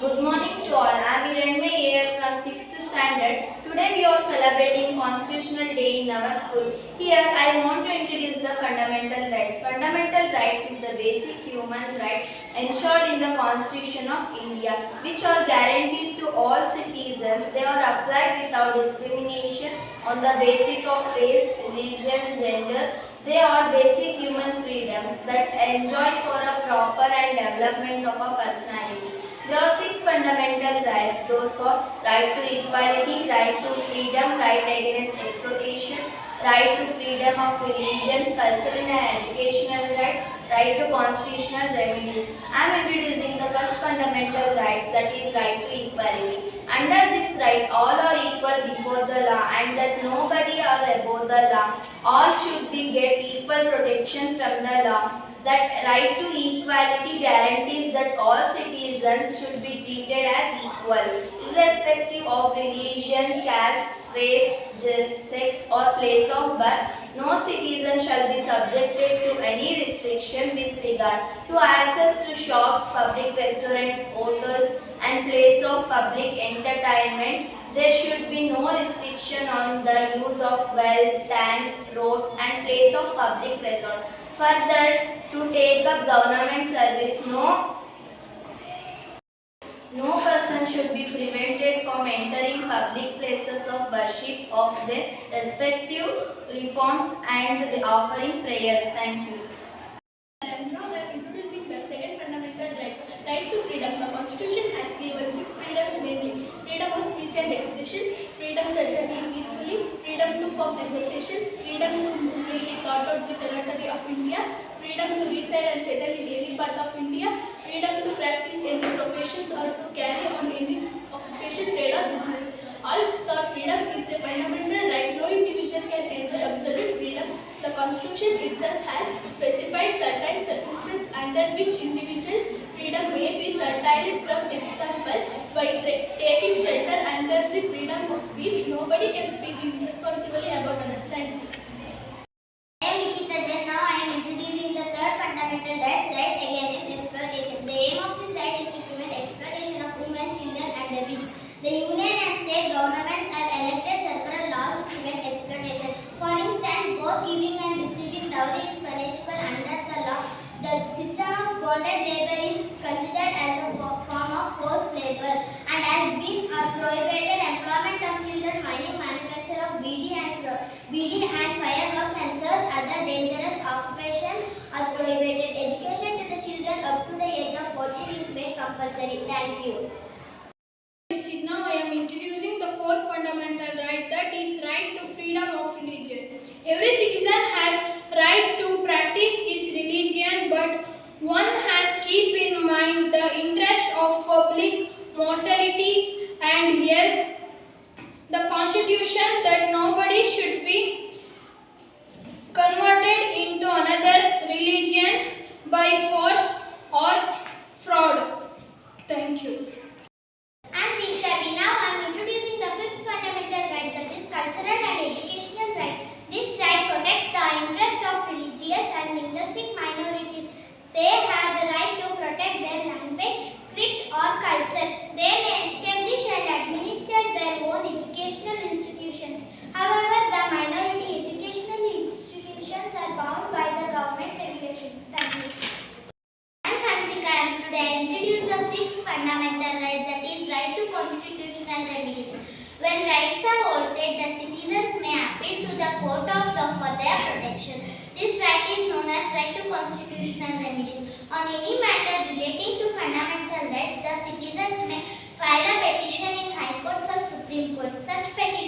Good morning to all. I am Hiranmay here from 6th standard. Today we are celebrating Constitutional Day in our school. Here I want to introduce the fundamental rights. Fundamental rights is the basic human rights enshrined in the Constitution of India, which are guaranteed to all citizens. They are applied without discrimination on the basis of race, religion, gender. They are basic human freedoms that enjoy for a proper and development of a personality. There are 6 fundamental rights. Those are right to equality, right to freedom, right against exploitation, right to freedom of religion, cultural and educational rights, right to constitutional remedies. I am introducing the first fundamental rights, that is right to equality. Under this right, all are equal before the law and that nobody are above the law. All should be get equal protection from the law. That right to equality guarantees that all citizens should be treated as equal, irrespective of religion, caste, race, sex or place of birth. No citizen shall be subjected to any restriction with regard to access to shop, public restaurants, hotels and place of public entertainment. There should be no restriction on the use of well, tanks, roads and place of public resort. Further, to take up government service, no person should be prevented from entering public places of worship of their respective reforms and offering prayers. Thank you. Now I am introducing the second fundamental rights, right to freedom. The Constitution has given 6 freedoms, namely freedom of speech and expression, freedom to assemble peacefully, freedom to form associations, freedom to move freely throughout the territory of India, freedom to reside and settle in any part of India, freedom to practice any professions or to carry on any occupation, trade or business. All thought freedom is a fundamental right. No individual can enjoy absolute freedom. The Constitution itself has specified certain circumstances under which individual freedom may be curtailed. From example, by taking shelter under the freedom of speech, nobody can speak irresponsibly about others. Thank you. I am Nikita Jain. Now I am introducing the third fundamental rights, right against exploitation. The aim of this right is to prevent exploitation of women, children and the weak. The union and state governments have enacted several laws to prevent exploitation. For instance, both giving and receiving dowry is punishable under the law. The system of bonded labor is considered as a form of forced labor and has been prohibited. Employment of children, mining, manufacture of BD and fireworks and such other dangerous occupations are prohibited. Education to the children up to the age of 14 is made compulsory. Thank you. Now I am introducing the fourth fundamental right, that is right to freedom of religion. Every citizen has right to practice his religion, but one has keep in mind of public mortality and health. The Constitution that nobody should be converted into another religion by force or fraud. Thank you. I am Diksha. Now I am introducing the fifth fundamental right, that is cultural and educational right. This right protects the interest of religious and linguistic minorities. They have the right to protect their language, script or culture. They may establish and administer their own educational institutions. However, the minority educational institutions are bound by the government regulations. Thank you. I am Hansika, and today I introduce the sixth fundamental right, that is right to constitutional remedies. When rights are violated, the citizens may appeal to the court of law for their protection. This right is known as right to constitutional remedies. On any matter relating to fundamental rights, the citizens may file a petition in High Courts or Supreme Court. Such petition